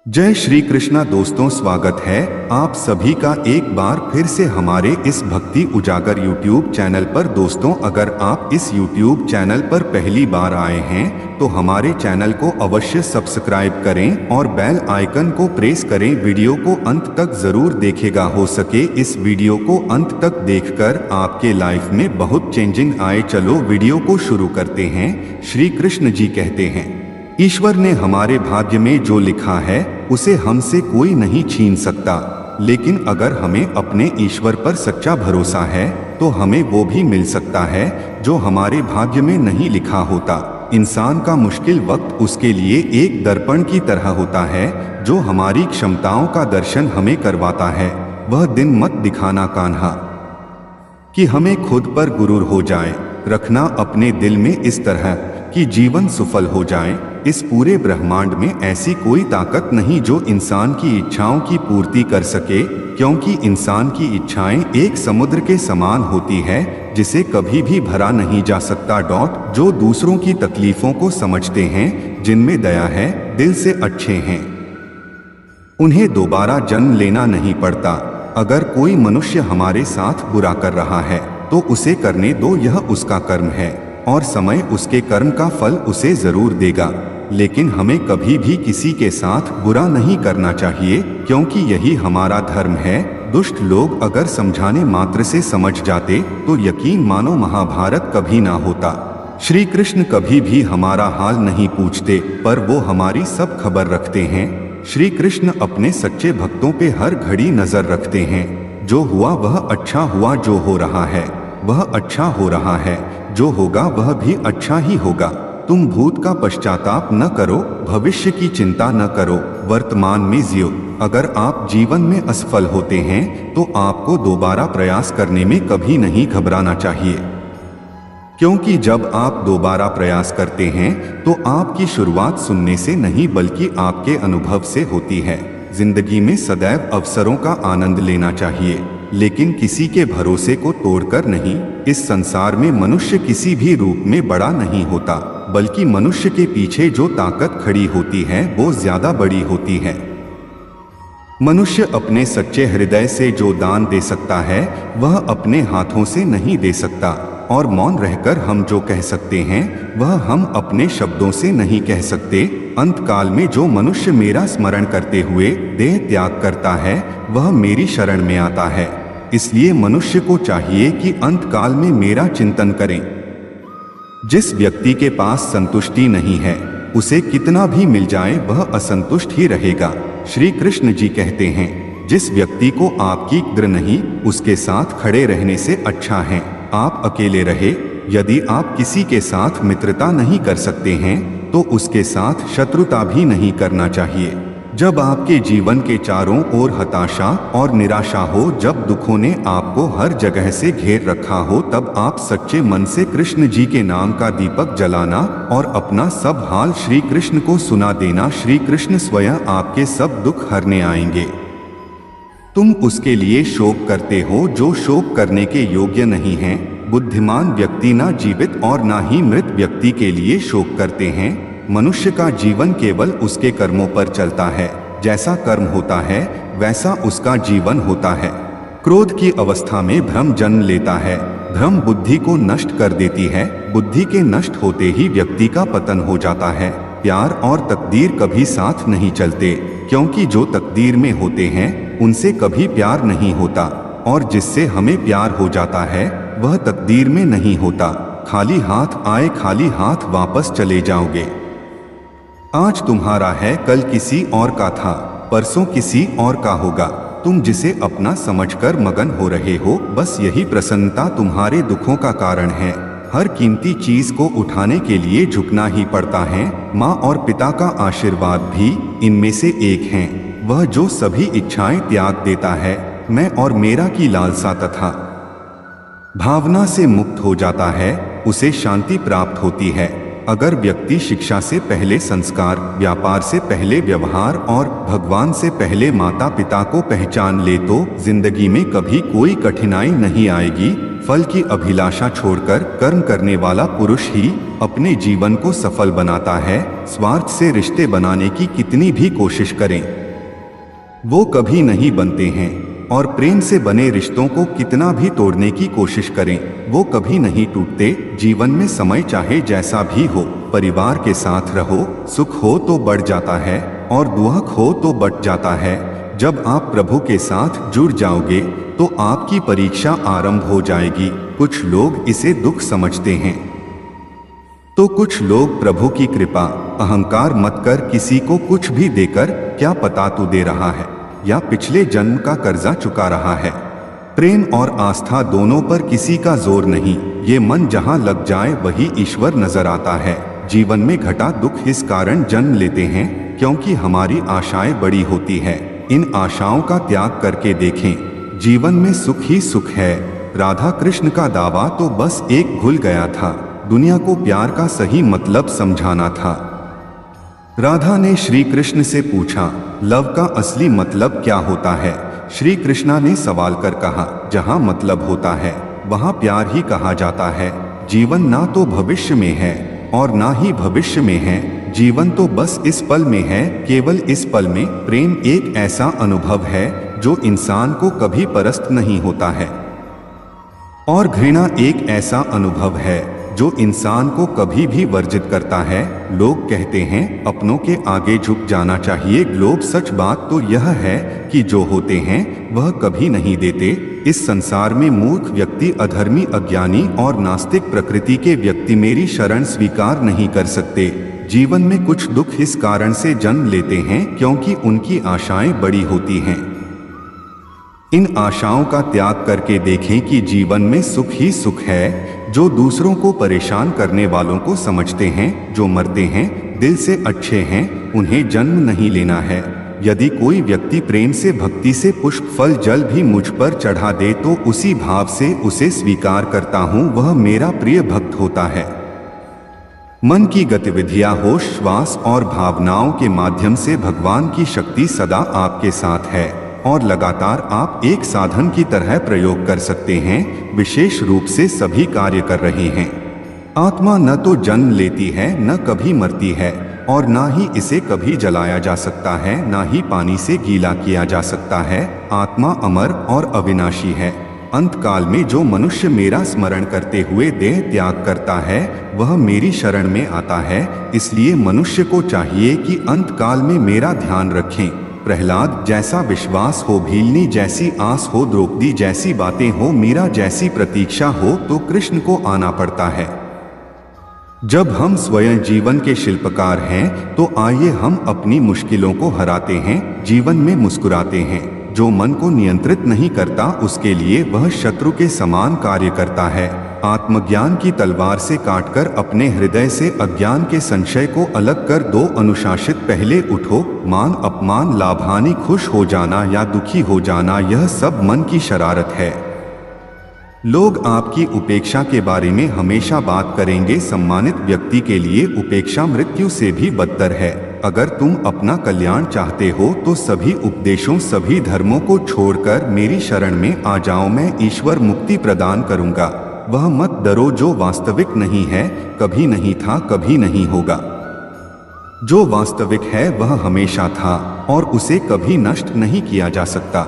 जय श्री कृष्णा दोस्तों, स्वागत है आप सभी का एक बार फिर से हमारे इस भक्ति उजागर YouTube चैनल पर। दोस्तों, अगर आप इस YouTube चैनल पर पहली बार आए हैं तो हमारे चैनल को अवश्य सब्सक्राइब करें और बेल आइकन को प्रेस करें। वीडियो को अंत तक जरूर देखिएगा, हो सके इस वीडियो को अंत तक देखकर आपके लाइफ में बहुत चेंजिंग आए। चलो वीडियो को शुरू करते हैं। श्री कृष्ण जी कहते हैं, ईश्वर ने हमारे भाग्य में जो लिखा है उसे हमसे कोई नहीं छीन सकता, लेकिन अगर हमें अपने ईश्वर पर सच्चा भरोसा है तो हमें वो भी मिल सकता है जो हमारे भाग्य में नहीं लिखा होता। इंसान का मुश्किल वक्त उसके लिए एक दर्पण की तरह होता है जो हमारी क्षमताओं का दर्शन हमें करवाता है। वह दिन मत दिखाना कान्हा कि हमें खुद पर गुरूर हो जाए, रखना अपने दिल में इस तरह कि जीवन सफल हो जाए। इस पूरे ब्रह्मांड में ऐसी कोई ताकत नहीं जो इंसान की इच्छाओं की पूर्ति कर सके, क्योंकि इंसान की इच्छाएं एक समुद्र के समान होती है जिसे कभी भी भरा नहीं जा सकता। जो दूसरों की तकलीफों को समझते हैं, जिनमें दया है, दिल से अच्छे हैं, उन्हें दोबारा जन्म लेना नहीं पड़ता। अगर कोई मनुष्य हमारे साथ बुरा कर रहा है तो उसे करने दो, यह उसका कर्म है और समय उसके कर्म का फल उसे जरूर देगा। लेकिन हमें कभी भी किसी के साथ बुरा नहीं करना चाहिए, क्योंकि यही हमारा धर्म है। दुष्ट लोग अगर समझाने मात्र से समझ जाते तो यकीन मानो महाभारत कभी ना होता। श्री कृष्ण कभी भी हमारा हाल नहीं पूछते, पर वो हमारी सब खबर रखते हैं। श्री कृष्ण अपने सच्चे भक्तों पे हर घड़ी नजर रखते हैं। जो हुआ वह अच्छा हुआ, जो हो रहा है वह अच्छा हो रहा है, जो होगा वह भी अच्छा ही होगा। तुम भूत का पश्चाताप न करो, भविष्य की चिंता न करो, वर्तमान में जियो। अगर आप जीवन में असफल होते हैं तो आपको दोबारा प्रयास करने में कभी नहीं घबराना चाहिए, क्योंकि जब आप दोबारा प्रयास करते हैं तो आपकी शुरुआत सुनने से नहीं बल्कि आपके अनुभव से होती है। जिंदगी में सदैव अवसरों का आनंद लेना चाहिए, लेकिन किसी के भरोसे को तोड़कर नहीं। इस संसार में मनुष्य किसी भी रूप में बड़ा नहीं होता, बल्कि मनुष्य के पीछे जो ताकत खड़ी होती है वो ज्यादा बड़ी होती है। मनुष्य अपने सच्चे हृदय से जो दान दे सकता है वह अपने हाथों से नहीं दे सकता, और मौन रहकर हम जो कह सकते हैं वह हम अपने शब्दों से नहीं कह सकते। अंत काल में जो मनुष्य मेरा स्मरण करते हुए देह त्याग करता है वह मेरी शरण में आता है। इसलिए मनुष्य को चाहिए कि अंत काल में मेरा चिंतन करें। जिस व्यक्ति के पास संतुष्टि नहीं है उसे कितना भी मिल जाए वह असंतुष्ट ही रहेगा। श्री कृष्ण जी कहते हैं, जिस व्यक्ति को आपकी कद्र नहीं उसके साथ खड़े रहने से अच्छा है आप अकेले रहे। यदि आप किसी के साथ मित्रता नहीं कर सकते हैं तो उसके साथ शत्रुता भी नहीं करना चाहिए। जब आपके जीवन के चारों ओर हताशा और निराशा हो, जब दुखों ने आपको हर जगह से घेर रखा हो, तब आप सच्चे मन से कृष्ण जी के नाम का दीपक जलाना और अपना सब हाल श्री कृष्ण को सुना देना। श्री कृष्ण स्वयं आपके सब दुख हरने आएंगे। तुम उसके लिए शोक करते हो जो शोक करने के योग्य नहीं है। बुद्धिमान व्यक्ति ना जीवित और ना ही मृत व्यक्ति के लिए शोक करते हैं। मनुष्य का जीवन केवल उसके कर्मों पर चलता है। जैसा कर्म होता है वैसा उसका जीवन होता है। क्रोध की अवस्था में भ्रम जन्म लेता है। भ्रम बुद्धि को नष्ट कर देती है। बुद्धि के नष्ट होते ही व्यक्ति का पतन हो जाता है। प्यार और तकदीर कभी साथ नहीं चलते, क्योंकि जो तकदीर में होते हैं उनसे कभी प्यार नहीं होता, और जिससे हमें प्यार हो जाता है वह तकदीर में नहीं होता। खाली हाथ आए खाली हाथ वापस चले जाओगे। आज तुम्हारा है, कल किसी और का था, परसों किसी और का होगा। तुम जिसे अपना समझकर मगन हो रहे हो, बस यही प्रसन्नता तुम्हारे दुखों का कारण है। हर कीमती चीज को उठाने के लिए झुकना ही पड़ता है। माँ और पिता का आशीर्वाद भी इनमें से एक है। वह जो सभी इच्छाएं त्याग देता है, मैं और मेरा की लालसा तथा भावना से मुक्त हो जाता है, उसे शांति प्राप्त होती है। अगर व्यक्ति शिक्षा से पहले संस्कार, व्यापार से पहले व्यवहार और भगवान से पहले माता पिता को पहचान ले तो जिंदगी में कभी कोई कठिनाई नहीं आएगी। फल की अभिलाषा छोड़कर कर्म करने वाला पुरुष ही अपने जीवन को सफल बनाता है। स्वार्थ से रिश्ते बनाने की कितनी भी कोशिश करें, वो कभी नहीं बनते हैं, और प्रेम से बने रिश्तों को कितना भी तोड़ने की कोशिश करें, वो कभी नहीं टूटते। जीवन में समय चाहे जैसा भी हो, परिवार के साथ रहो, सुख हो तो बढ़ जाता है और दुख हो तो बट जाता है। जब आप प्रभु के साथ जुड़ जाओगे तो आपकी परीक्षा आरंभ हो जाएगी। कुछ लोग इसे दुख समझते हैं तो कुछ लोग प्रभु की कृपा। अहंकार मत कर किसी को कुछ भी देकर, क्या पता तू दे रहा है या पिछले जन्म का कर्जा चुका रहा है। प्रेम और आस्था दोनों पर किसी का जोर नहीं, ये मन जहाँ लग जाए वही ईश्वर नजर आता है। जीवन में घटा दुख इस कारण जन्म लेते हैं क्योंकि हमारी आशाएं बड़ी होती है। इन आशाओं का त्याग करके देखें, जीवन में सुख ही सुख है। राधा कृष्ण का दावा तो बस एक भूल गया था, दुनिया को प्यार का सही मतलब समझाना था। राधा ने श्री कृष्ण से पूछा, लव का असली मतलब क्या होता है? श्री कृष्णा ने सवाल कर कहा, जहाँ मतलब होता है वहाँ प्यार ही कहा जाता है। जीवन ना तो भविष्य में है और ना ही भविष्य में है, जीवन तो बस इस पल में है, केवल इस पल में। प्रेम एक ऐसा अनुभव है जो इंसान को कभी परास्त नहीं होता है, और घृणा एक ऐसा अनुभव है जो इंसान को कभी भी वर्जित करता है। लोग कहते हैं अपनों के आगे झुक जाना चाहिए। ग्लोब सच बात तो यह है कि जो होते हैं वह कभी नहीं देते। इस संसार में मूर्ख व्यक्ति, अधर्मी, अज्ञानी और नास्तिक प्रकृति के व्यक्ति मेरी शरण स्वीकार नहीं कर सकते। जीवन में कुछ दुख इस कारण से जन्म लेते हैं क्योंकि उनकी आशाएं बड़ी होती हैं। इन आशाओं का त्याग करके देखें कि जीवन में सुख ही सुख है। जो दूसरों को परेशान करने वालों को समझते हैं, जो मरते हैं दिल से अच्छे हैं, उन्हें जन्म नहीं लेना है। यदि कोई व्यक्ति प्रेम से, भक्ति से पुष्प, फल, जल भी मुझ पर चढ़ा दे तो उसी भाव से उसे स्वीकार करता हूँ, वह मेरा प्रिय भक्त होता है। मन की गतिविधियां, होश, श्वास और भावनाओं के माध्यम से भगवान की शक्ति सदा आपके साथ है और लगातार आप एक साधन की तरह प्रयोग कर सकते हैं। विशेष रूप से सभी कार्य कर रहे हैं। आत्मा न तो जन्म लेती है, न कभी मरती है, और ना ही इसे कभी जलाया जा सकता है, ना ही पानी से गीला किया जा सकता है। आत्मा अमर और अविनाशी है। अंत काल में जो मनुष्य मेरा स्मरण करते हुए देह त्याग करता है वह मेरी शरण में आता है। इसलिए मनुष्य को चाहिए कि अंत काल में मेरा ध्यान रखें। प्रहलाद जैसा विश्वास हो, भीलनी जैसी आस हो, द्रौपदी जैसी बातें हो, मीरा जैसी प्रतीक्षा हो, तो कृष्ण को आना पड़ता है। जब हम स्वयं जीवन के शिल्पकार हैं तो आइए हम अपनी मुश्किलों को हराते हैं, जीवन में मुस्कुराते हैं। जो मन को नियंत्रित नहीं करता उसके लिए वह शत्रु के समान कार्य करता है। आत्मज्ञान की तलवार से काटकर अपने हृदय से अज्ञान के संशय को अलग कर दो। अनुशासित पहले उठो। मान अपमान, लाभ हानि, खुश हो जाना या दुखी हो जाना, यह सब मन की शरारत है। लोग आपकी उपेक्षा के बारे में हमेशा बात करेंगे। सम्मानित व्यक्ति के लिए उपेक्षा मृत्यु से भी बदतर है। अगर तुम अपना कल्याण चाहते हो तो सभी उपदेशों, सभी धर्मों को छोड़कर मेरी शरण में आ जाओ। मैं ईश्वर मुक्ति प्रदान करूंगा। वह मत डरो जो वास्तविक नहीं है, कभी नहीं था, कभी नहीं होगा। जो वास्तविक है वह हमेशा था और उसे कभी नष्ट नहीं किया जा सकता।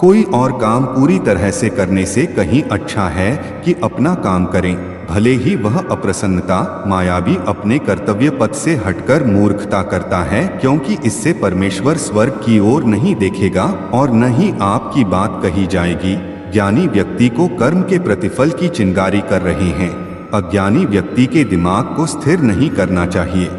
कोई और काम पूरी तरह से करने से कहीं अच्छा है कि अपना काम करें, भले ही वह अप्रसन्नता, मायावी, अपने कर्तव्य पथ से हटकर मूर्खता करता है, क्योंकि इससे परमेश्वर स्वर्ग की ओर नहीं देखेगा और न ही आपकी बात कही जाएगी। ज्ञानी व्यक्ति को कर्म के प्रतिफल की चिंगारी कर रहे हैं। अज्ञानी व्यक्ति के दिमाग को स्थिर नहीं करना चाहिए।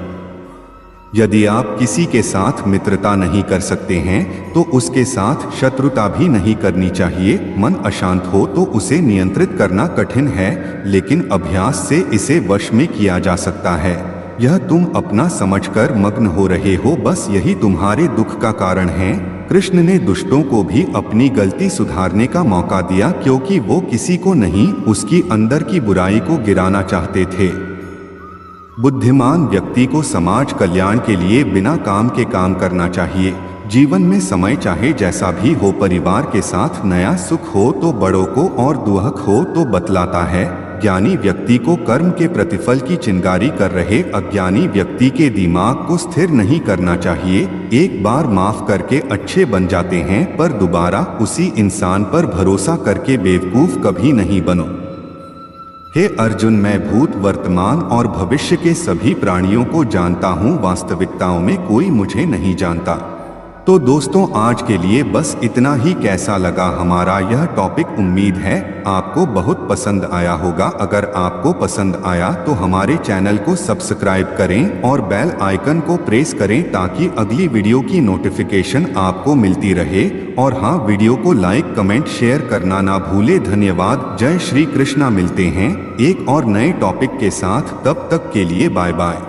यदि आप किसी के साथ मित्रता नहीं कर सकते हैं तो उसके साथ शत्रुता भी नहीं करनी चाहिए। मन अशांत हो तो उसे नियंत्रित करना कठिन है, लेकिन अभ्यास से इसे वश में किया जा सकता है। यह तुम अपना समझकर मग्न हो रहे हो, बस यही तुम्हारे दुख का कारण है। कृष्ण ने दुष्टों को भी अपनी गलती सुधारने का मौका दिया, क्योंकि वो किसी को नहीं, उसकी अंदर की बुराई को गिराना चाहते थे। बुद्धिमान व्यक्ति को समाज कल्याण के लिए बिना काम के काम करना चाहिए। जीवन में समय चाहे जैसा भी हो, परिवार के साथ नया सुख हो तो बड़ों को और दुख हो तो बतलाता है। ज्ञानी व्यक्ति को कर्म के प्रतिफल की चिंगारी कर रहे अज्ञानी व्यक्ति के दिमाग को स्थिर नहीं करना चाहिए। एक बार माफ करके अच्छे बन जाते हैं, पर दोबारा उसी इंसान पर भरोसा करके बेवकूफ कभी नहीं बनो। हे अर्जुन, मैं भूत, वर्तमान और भविष्य के सभी प्राणियों को जानता हूँ, वास्तविकताओं में कोई मुझे नहीं जानता। तो दोस्तों, आज के लिए बस इतना ही। कैसा लगा हमारा यह टॉपिक? उम्मीद है आपको बहुत पसंद आया होगा। अगर आपको पसंद आया तो हमारे चैनल को सब्सक्राइब करें और बेल आइकन को प्रेस करें ताकि अगली वीडियो की नोटिफिकेशन आपको मिलती रहे। और हाँ, वीडियो को लाइक, कमेंट, शेयर करना ना भूले। धन्यवाद। जय श्री कृष्णा। मिलते हैं एक और नए टॉपिक के साथ, तब तक के लिए बाय बाय।